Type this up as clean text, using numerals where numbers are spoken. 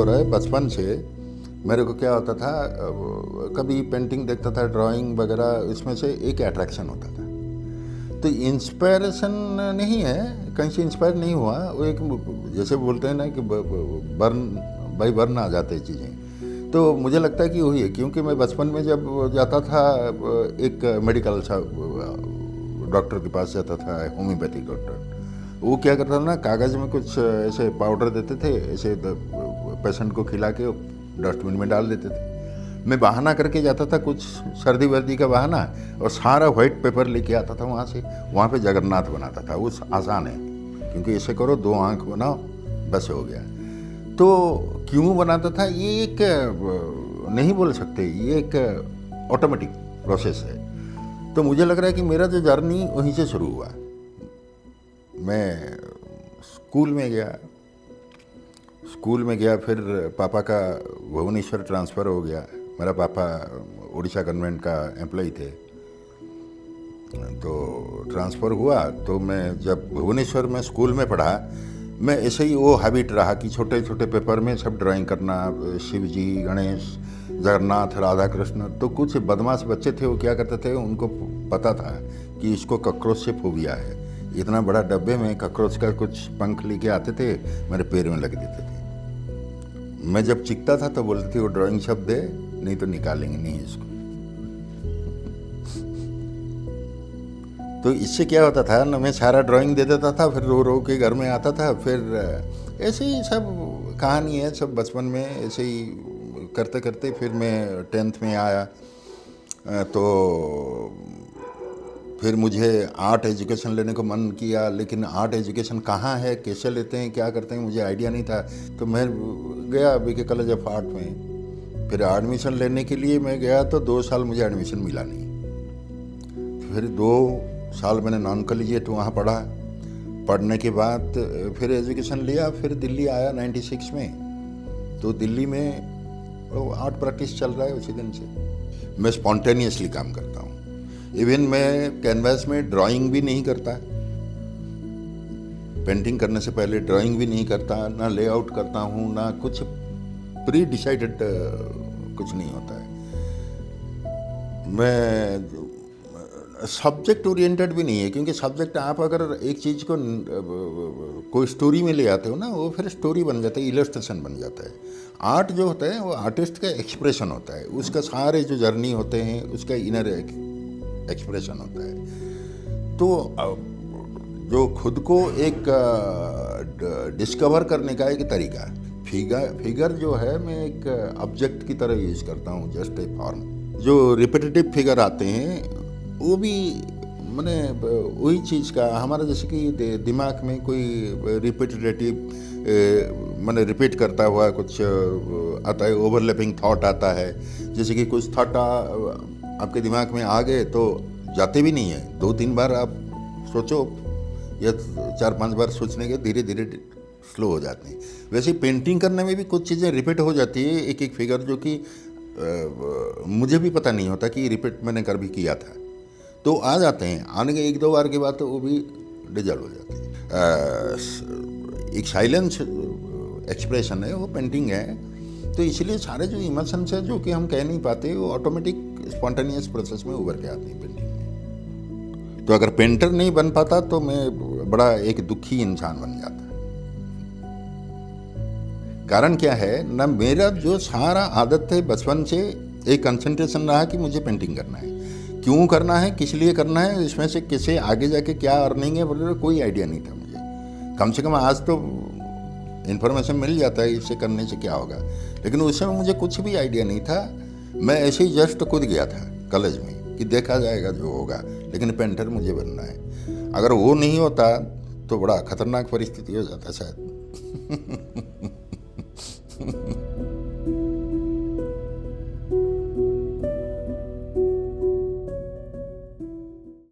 हो रहा है, बचपन से मेरे को क्या होता था, कभी पेंटिंग देखता था, ड्राइंग वगैरह, इसमें से एक अट्रैक्शन होता था। तो इंस्पायरेशन नहीं है, कहीं से इंस्पायर नहीं हुआ, वो एक जैसे बोलते हैं ना कि बर्न बाई बर्न आ जाते हैं चीज़ें। तो मुझे लगता है कि वही है, क्योंकि मैं बचपन में जब जाता था एक मेडिकल डॉक्टर के पास जाता था, होम्योपैथिक डॉक्टर, वो क्या करता था ना, कागज़ में कुछ ऐसे पाउडर देते थे, ऐसे पेशेंट को खिला के डस्टबिन में डाल देते थे। मैं बहाना करके जाता था, कुछ सर्दी वर्दी का बहाना, और सारा वाइट पेपर लेके आता था वहाँ से, वहाँ पे जगन्नाथ बनाता था। वो आसान है, क्योंकि ऐसे करो, 2 आँख बनाओ, बस हो गया। तो क्यों बनाता था, ये एक नहीं बोल सकते, ये एक ऑटोमेटिक प्रोसेस है। तो मुझे लग रहा है कि मेरा जो जर्नी वहीं से शुरू हुआ। मैं स्कूल में गया, फिर पापा का भुवनेश्वर ट्रांसफ़र हो गया। मेरा पापा उड़ीसा गवर्नमेंट का एम्प्लॉय थे, तो ट्रांसफ़र हुआ। तो मैं जब भुवनेश्वर में स्कूल में पढ़ा, मैं ऐसे ही वो हैबिट रहा कि छोटे छोटे पेपर में सब ड्राइंग करना, शिव जी, गणेश, जगन्नाथ, राधा कृष्ण। तो कुछ बदमाश बच्चे थे, वो क्या करते थे, उनको पता था कि इसको कॉकरोच से फोबिया है। इतना बड़ा डब्बे में कॉकरोच का कुछ पंख लेके आते थे, मेरे पैर में लग देते थे। मैं जब चीखता था तो बोलते थे, वो ड्राइंग शब्द है, नहीं तो निकालेंगे नहीं इसको। तो इससे क्या होता था ना, मैं सारा ड्राइंग दे देता था, फिर रो रो के घर में आता था। फिर ऐसे ही सब कहानी है, सब बचपन में ऐसे ही करते करते फिर मैं 10th में आया। तो फिर मुझे आर्ट एजुकेशन लेने को मन किया, लेकिन आर्ट एजुकेशन कहाँ है, कैसे लेते हैं, क्या करते हैं, मुझे आइडिया नहीं था। तो मैं गया बीके कॉलेज ऑफ आर्ट में। फिर एडमिशन लेने के लिए मैं गया, तो 2 साल मुझे एडमिशन मिला नहीं। फिर 2 साल मैंने नॉन कॉलेजिएट वहाँ पढ़ा। पढ़ने के बाद फिर एजुकेशन लिया, फिर दिल्ली आया 96 में। तो दिल्ली में आर्ट प्रैक्टिस चल रहा है उसी दिन से। मैं स्पॉन्टेनियसली काम करता हूँ। इवन मैं कैनवास में ड्राइंग भी नहीं करता, पेंटिंग करने से पहले ड्राइंग भी नहीं करता, ना लेआउट करता हूँ, ना कुछ प्री डिसाइडेड कुछ नहीं होता है। मैं सब्जेक्ट ओरिएंटेड भी नहीं है, क्योंकि सब्जेक्ट आप अगर एक चीज़ को कोई स्टोरी में ले आते हो ना, वो फिर स्टोरी बन जाता है, इलस्ट्रेशन बन जाता है। आर्ट जो होता है वो आर्टिस्ट का एक्सप्रेशन होता है, उसका सारे जो जर्नी होते हैं उसका इनर एक्सप्रेशन होता है। तो जो खुद को एक डिस्कवर करने का एक तरीका, फिगर जो है, मैं एक ऑब्जेक्ट की तरह यूज़ करता हूँ, जस्ट ए फॉर्म। जो रिपीटेटिव फिगर आते हैं वो भी मैंने वही चीज़ का, हमारा जैसे कि दिमाग में कोई रिपीटेटिव मैंने रिपीट करता हुआ कुछ आता है, ओवरलैपिंग थॉट आता है। जैसे कि कुछ थॉट आपके दिमाग में आ गए तो जाते भी नहीं है, 2-3 बार आप सोचो या 4-5 बार सोचने के धीरे धीरे स्लो हो जाते हैं। वैसे ही पेंटिंग करने में भी कुछ चीज़ें रिपीट हो जाती है, एक एक फिगर, जो कि मुझे भी पता नहीं होता कि रिपीट मैंने कर भी किया था। तो आ जाते हैं, आने के 1-2 बार के बाद तो वो भी डिजल्व हो जाती है। एक साइलेंस एक्सप्रेशन है, वो पेंटिंग है। तो इसलिए सारे जो इमोशंस है जो कि हम कह नहीं पाते, वो ऑटोमेटिक स्पॉन्टेनियस प्रोसेस में उभर के आते हैं पेंटिंग में। तो अगर पेंटर नहीं बन पाता तो मैं बड़ा एक दुखी इंसान बन जाता। कारण क्या है ना, मेरा जो सारा आदत है बचपन से, एक कंसंट्रेशन रहा कि मुझे पेंटिंग करना है। क्यों करना है, किस लिए करना है, इसमें से किसे आगे जाके क्या अर्निंग है, बोले कोई आइडिया नहीं था मुझे। कम से कम आज तो इन्फॉर्मेशन मिल जाता है इससे करने से क्या होगा, लेकिन उस समय मुझे कुछ भी आइडिया नहीं था। मैं ऐसे ही जस्ट कूद गया था कॉलेज में कि देखा जाएगा जो होगा, लेकिन पेंटर मुझे बनना है। अगर वो नहीं होता तो बड़ा खतरनाक परिस्थिति हो जाता शायद।